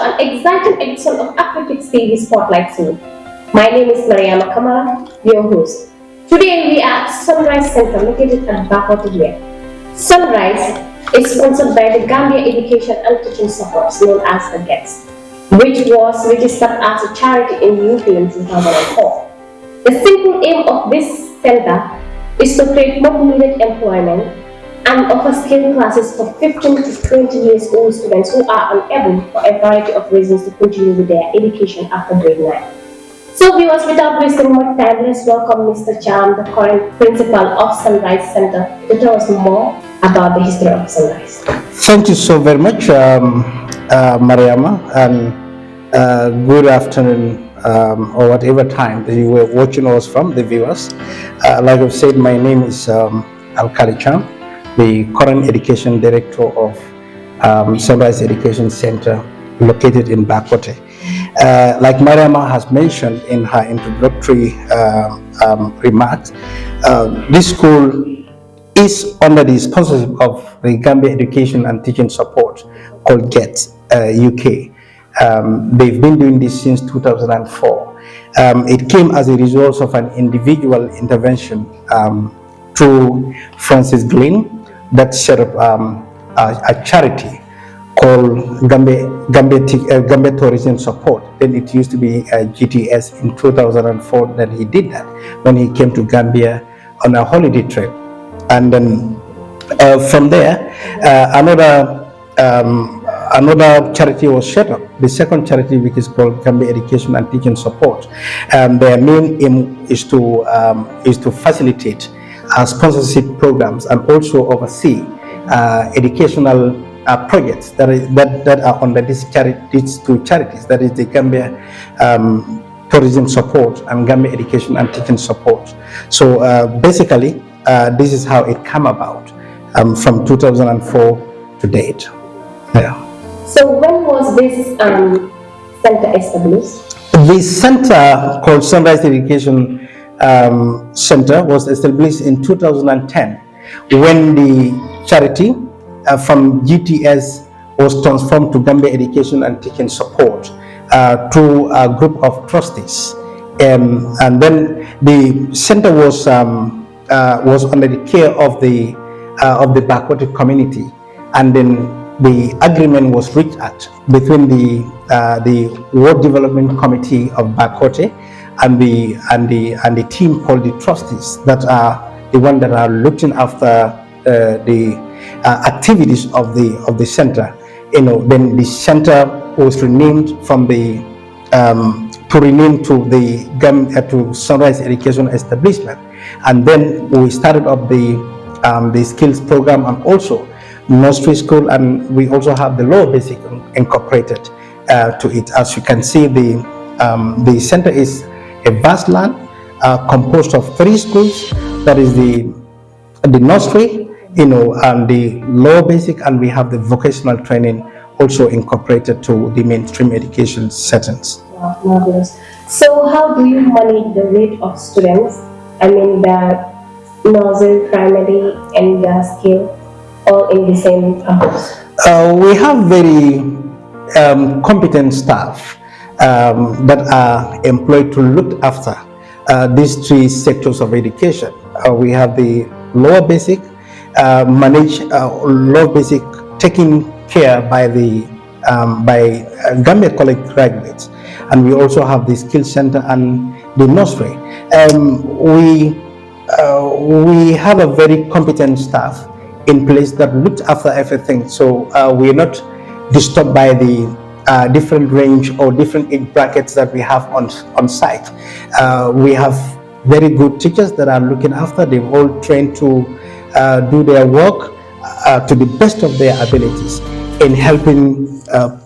an exciting episode of Accreditation TV Spotlight Soon. My name is Mariama Kamara, your host. Today we are at Sunrise Center located at Bakotodia. Sunrise is sponsored by the Gambia Education and Teaching Supports, known as the GETS, which was registered as a charity in UK in 2004. The simple aim of this center is to create much-needed employment and offer skill classes for 15 to 20 years old students who are unable for a variety of reasons to continue with their education after grade 9. So viewers, without wasting much time, let's welcome Mr. Cham, the current principal of Sunrise Center, to tell us more about the history of Sunrise. Thank you so very much, Mariama, and good afternoon or whatever time that you were watching us from, the viewers. Like I've said, my name is Cham, the current education director of Sunrise Education Center located in Bakote. Like Mariama has mentioned in her introductory remarks, this school is under the sponsorship of the Gambia Education and Teaching Support called GETS UK. They've been doing this since 2004. It came as a result of an individual intervention through Francis Glynn that set up a charity called Gambia Tourism Support. Then it used to be GTS in 2004 that he did that when he came to Gambia on a holiday trip. And then from there, another charity was set up, the second charity, which is called Gambia Education and Teaching Support. Their main aim is to facilitate sponsorship programs and also oversee educational projects that are under these two charities, that is the Gambia Tourism Support and Gambia Education and Teaching Support. So basically, this is how it came about from 2004 to date. Yeah. So when was this center established? The center called Sunrise Education Center was established in 2010 when the charity from GTS was transformed to Gambia Education and Teaching Support through a group of trustees, and then the center was under the care of the Bakote community, and then the agreement was reached at between the World Development Committee of Bakote and the team called the Trustees, that are the one that are looking after the activities of the center. Then the center was renamed from the to Sunrise Education Establishment, and then we started up the skills program and also nursery school, and we also have the lower basic incorporated to it. As you can see, the center is a vast land composed of 3 schools, that is the nursery, and the lower basic, and we have the vocational training also incorporated to the mainstream education settings. Wow, marvelous. So how do you manage the rate of students? I mean, the nursery, primary, and the skill, all in the same campus? We have very competent staff that are employed to look after these 3 sectors of education. We have the lower basic, lower basic taken care by Gambia College graduates, and we also have the skills center and the nursery. We have a very competent staff in place that looks after everything, so we are not disturbed by the different range or different age brackets that we have on site. We have very good teachers that are looking after. They've all trained to do their work to the best of their abilities in helping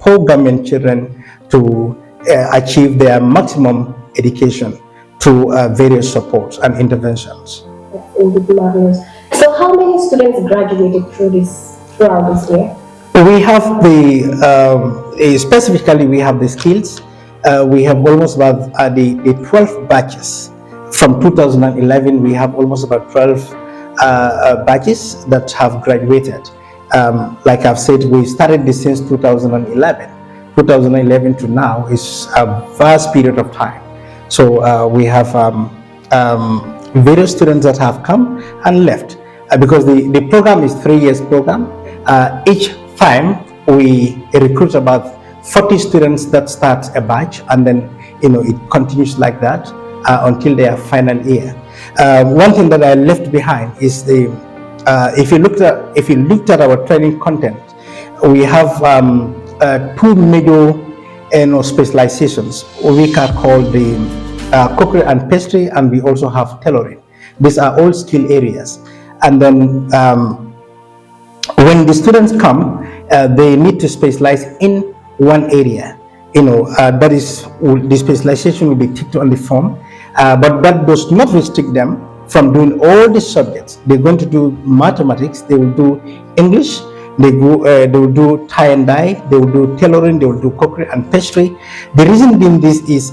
poor Gambian children to achieve their maximum education through various supports and interventions. That's indeed marvelous. So how many students graduated throughout this year? We have specifically we have the skills. We have almost about the 12 batches. From 2011, we have almost about 12 batches that have graduated. Like I've said, we started this since 2011. 2011 to now is a vast period of time. So we have various students that have come and left because the program is 3 years program. Each time we recruit about 40 students that starts a batch, and then it continues like that until their final year. One thing that I left behind is if you looked at our training content, we have two major specializations we can call the cookery and pastry, and we also have tailoring. These are all skill areas, and then when the students come, they need to specialize in one area. That is, the specialization will be ticked on the form, but that does not restrict them from doing all the subjects. They're going to do mathematics, they will do English, they will do tie and dye, they will do tailoring, they will do cookery and pastry. The reason being this is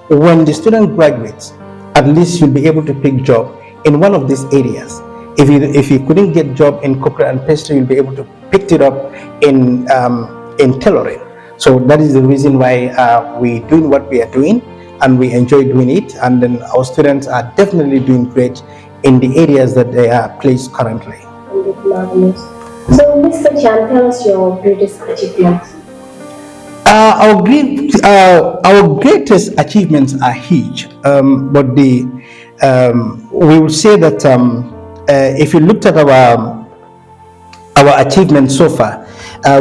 when the student graduates, at least you'll be able to pick job in one of these areas. If you couldn't get job in cookery and pastry, you'll be able to pick it up in tailoring. So that is the reason why we're doing what we are doing, and we enjoy doing it. And then our students are definitely doing great in the areas that they are placed currently. Marvelous. So, Mr. Cham, tell us your greatest achievements. Our greatest achievements are huge, but we will say that if you looked at our achievements so far,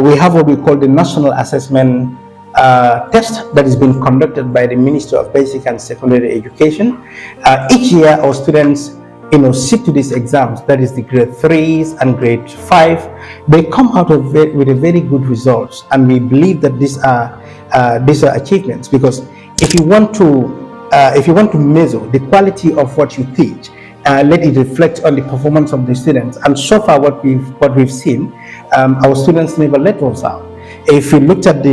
we have what we call the National Assessment Test that is being conducted by the Ministry of Basic and Secondary Education. Each year, our students sit to these exams, that is the grade 3s and grade 5. They come out with a very good results, and we believe that these are achievements, because if you want to measure the quality of what you teach, let it reflect on the performance of the students. And so far, what we've seen, our students never let us out. If you looked at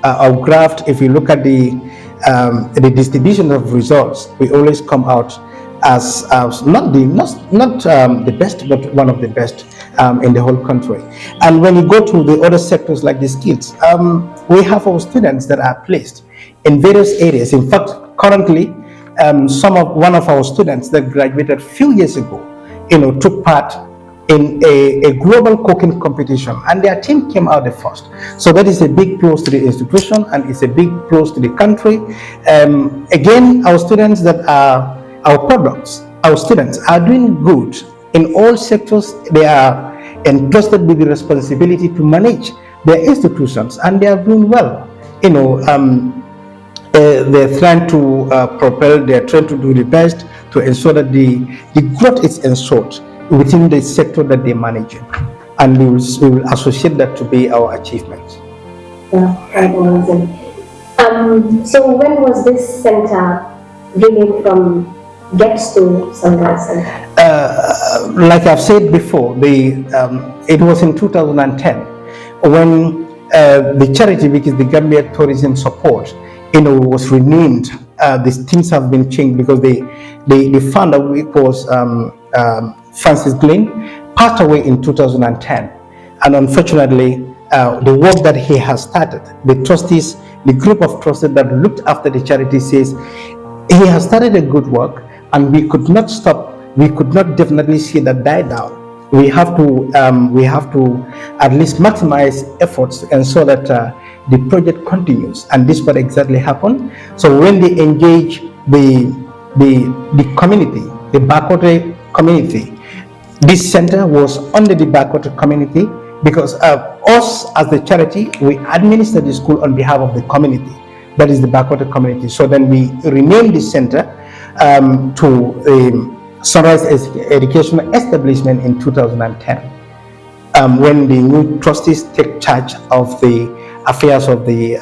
our graph, if you look at the distribution of results, we always come out as not the best, but one of the best in the whole country. And when you go to the other sectors like the skills, we have our students that are placed in various areas. In fact, currently, one of our students that graduated a few years ago, took part in a global cooking competition, and their team came out the first. So that is a big plus to the institution, and it's a big plus to the country. Again, our students that are our products, our students are doing good in all sectors. They are entrusted with the responsibility to manage their institutions, and they are doing well. They're trying to they're trying to do the best to ensure that the growth is ensured within the sector that they manage, and we will associate that to be our achievement. Yeah, amazing. So when was this center bringing from Gets to Sunrise Center? Like I've said before, it was in 2010 when the charity, which is the Gambia Tourism Support, was renamed. These things have been changed because the founder, which was Francis Glynn, passed away in 2010, and unfortunately, the work that he has started, the trustees, the group of trustees that looked after the charity, says he has started a good work, and we could not stop. We could not definitely see that die down. We have to at least maximize efforts to ensure that the project continues, and this what exactly happened. So when they engage the community, the Bakote community, this center was under the Bakote community, because us as the charity, we administer the school on behalf of the community, that is the Bakote community. So then we renamed the center to Sunrise Educational Establishment in 2010, when the new trustees take charge of the affairs of the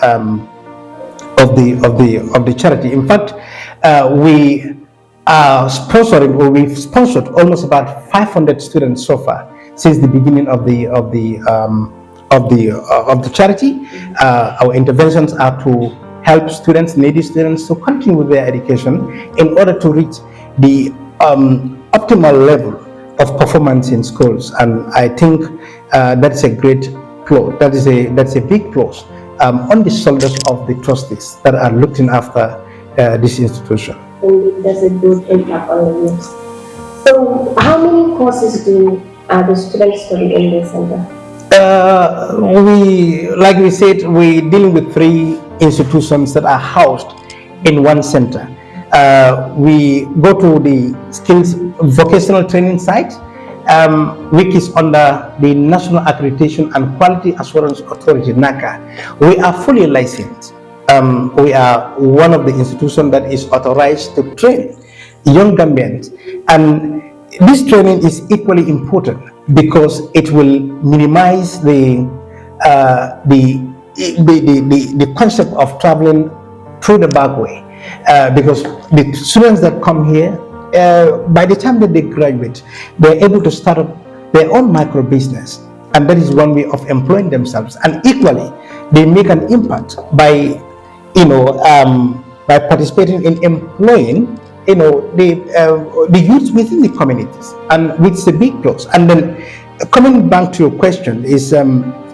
charity. In fact, we are sponsoring, or we've sponsored almost about 500 students so far since the beginning of the charity. Our interventions are to help students, needy students, to continue with their education in order to reach the optimal level of performance in schools. And I think that's a great plus. That's a big plus on the shoulders of the trustees that are looking after this institution. Indeed, there's a good impact on the youth. So, how many courses do the students study in this center? Like we said, we're dealing with 3 institutions that are housed in one center. We go to the skills vocational training site, which is under the National Accreditation and Quality Assurance Authority, NACA. We are fully licensed. We are one of the institutions that is authorized to train young Gambians, and this training is equally important because it will minimize the concept of traveling through the back way, because the students that come here, by the time that they graduate, they're able to start up their own micro business, and that is one way of employing themselves. And equally, they make an impact by by participating in employing the youth within the communities, and which is a big plus. And then coming back to your question is,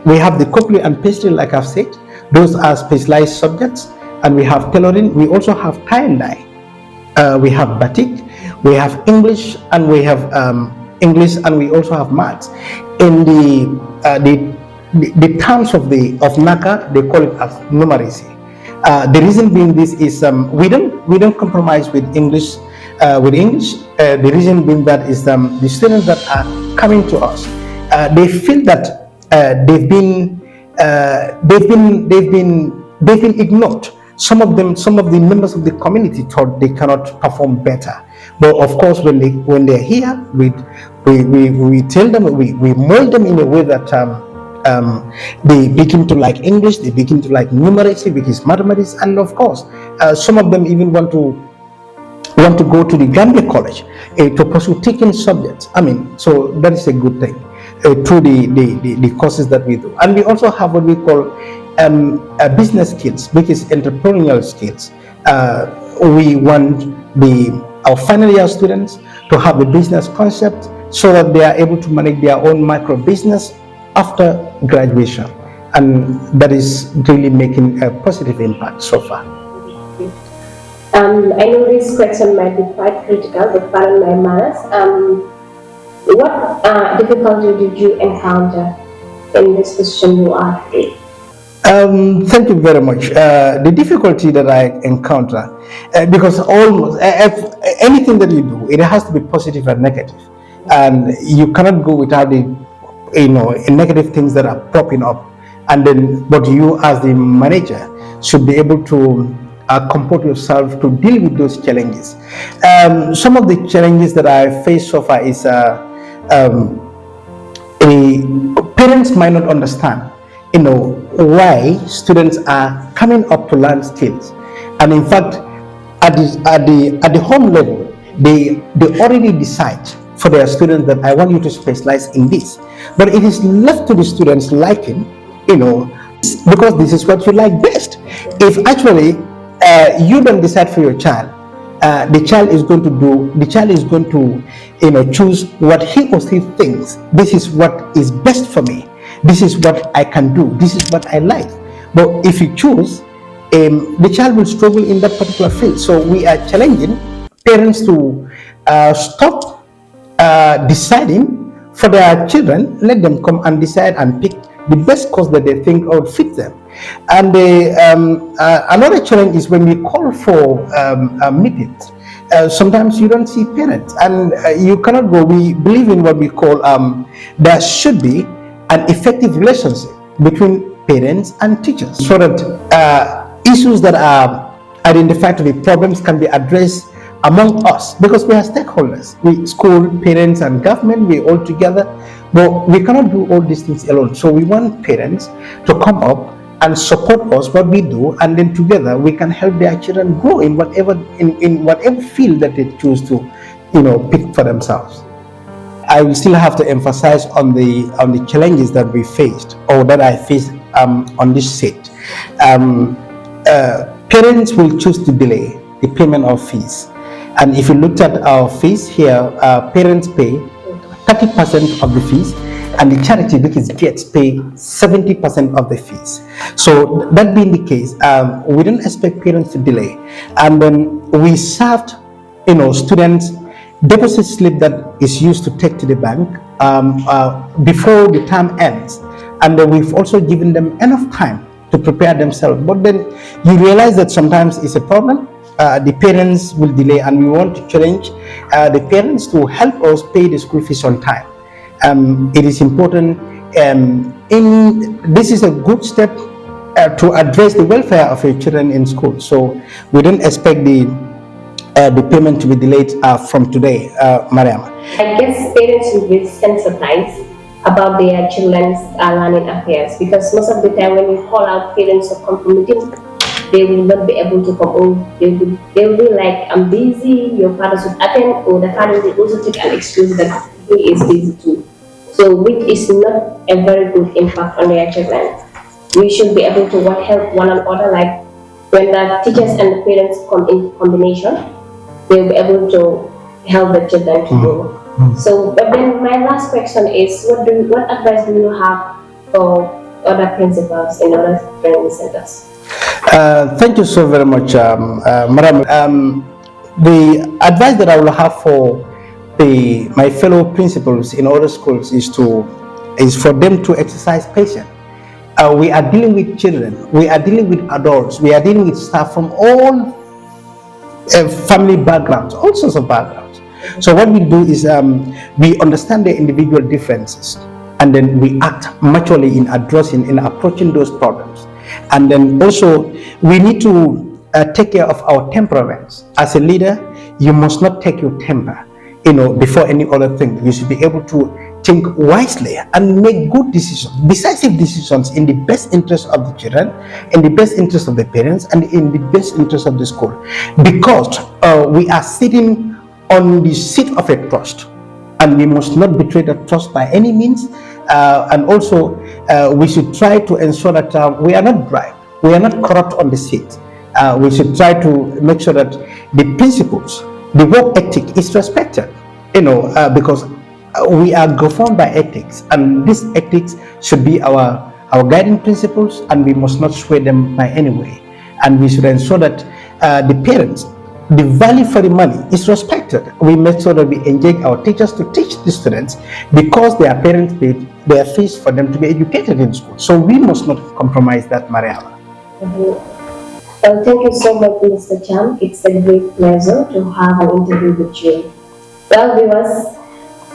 we have the cookery and pastry, like I've said. Those are specialized subjects. And we have tailoring. We also have tie and dye. We have batik. We have English, and we have English, and we also have maths. In the terms of NACA, they call it as numeracy. The reason being this is, we don't compromise with English. The reason being that is, the students that are coming to us, they feel that they've been ignored. Some of the members of the community thought they cannot perform better. But of course, when they're here, we tell them, we mold them in a way that they begin to like English, they begin to like numeracy, which is mathematics, and of course, some of them even want to go to the Gambia College to pursue teaching subjects. So that is a good thing through the courses that we do. And we also have what we call business skills, which is entrepreneurial skills. We want our final year students to have a business concept so that they are able to manage their own micro business after graduation, and that is really making a positive impact so far. I know this question might be quite critical, but pardon my manners. What difficulty did you encounter in this position you are in? Thank you very much. The difficulty that I encounter, because almost anything that you do, it has to be positive and negative, and you cannot go without the negative things that are popping up, and then but you as the manager should be able to comport yourself to deal with those challenges. Some of the challenges that I faced so far is parents might not understand why students are coming up to learn skills, and in fact at the home level they already decide for their students that I want you to specialize in this, but it is left to the students liking, because this is what you like best. If actually you don't decide for your child, the child is going to choose what he or she thinks. This is what is best for me. This is what I can do. This is what I like. But if you choose, the child will struggle in that particular field. So we are challenging parents to stop deciding for their children. Let them come and decide and pick the best course that they think would fit them. And another challenge is when we call for meetings. Sometimes you don't see parents, and you cannot go. We believe in what we call there should be an effective relationship between parents and teachers, so that issues that are identified to be problems can be addressed among us, because we are stakeholders. We, school, parents, and government, we all together, but we cannot do all these things alone. So we want parents to come up and support us what we do, and then together we can help their children grow in whatever field that they choose to pick for themselves. I will still have to emphasize on the challenges that we faced, or that I faced on this set. Parents will choose to delay the payment of fees, and if you looked at our fees here, parents pay 30% of the fees, and the charity because gets pay 70% of the fees. So that being the case, we don't expect parents to delay. And then we served, students deposit slip that is used to take to the bank before the term ends, and then we've also given them enough time to prepare themselves. But then you realize that sometimes it's a problem. The parents will delay, and we want to challenge the parents to help us pay the school fees on time. It is important. This is a good step to address the welfare of your children in school. So we don't expect the payment to be delayed from today, Mariam. I guess parents will be sensitized about their children's learning affairs, because most of the time when you call out parents to come to meeting, they will not be able to come home. They will be like, I'm busy, your father should attend, or the father will also take an excuse that he is busy too. So which is not a very good impact on their children. We should be able to help one another, like when the teachers and the parents come in combination, they will be able to help the children to grow. So, but then my last question is, what advice do you have for other principals in other training centers? Thank you so very much, Madam. The advice that I will have for my fellow principals in other schools is for them to exercise patience. We are dealing with children, we are dealing with adults, we are dealing with staff from all family backgrounds, all sorts of backgrounds. So what we do is we understand their individual differences, and then we act maturely in approaching those problems. And then also we need to take care of our temperaments. As a leader, you must not take your temper, before any other thing. You should be able to think wisely and make good decisions, decisive decisions in the best interest of the children, in the best interest of the parents, and in the best interest of the school. Because we are sitting on the seat of a trust, and we must not betray that trust by any means. And also, we should try to ensure that we are not bribed, we are not corrupt on the seat. We should try to make sure that the principles, the work ethic is respected, because we are governed by ethics, and these ethics should be our guiding principles, and we must not sway them by any way. And we should ensure that the parents, the value for the money is respected. We make sure that we engage our teachers to teach the students, because their parents paid their fees for them to be educated in school. So we must not compromise that, Mariama. Thank you so much, Mr. Cham. It's a great pleasure to have an interview with you. Well, viewers,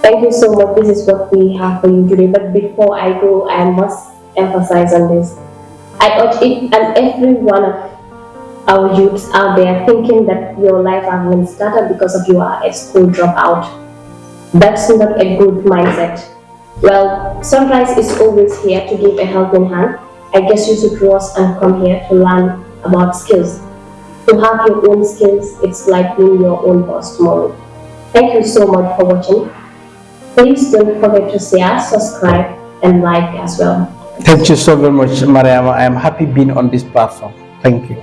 thank you so much. This is what we have for you today. But before I go, I must emphasize on this. I urge each and every one of our youths out there thinking that your life has been started because of you are a school dropout. That's not a good mindset. Well, Sunrise is always here to give a helping hand. I guess you should trust and come here to learn about skills. To have your own skills, it's like being your own boss tomorrow. Thank you so much for watching. Please don't forget to share, subscribe, and like as well. Thank you so very much, Mariama. I am happy being on this platform. Thank you.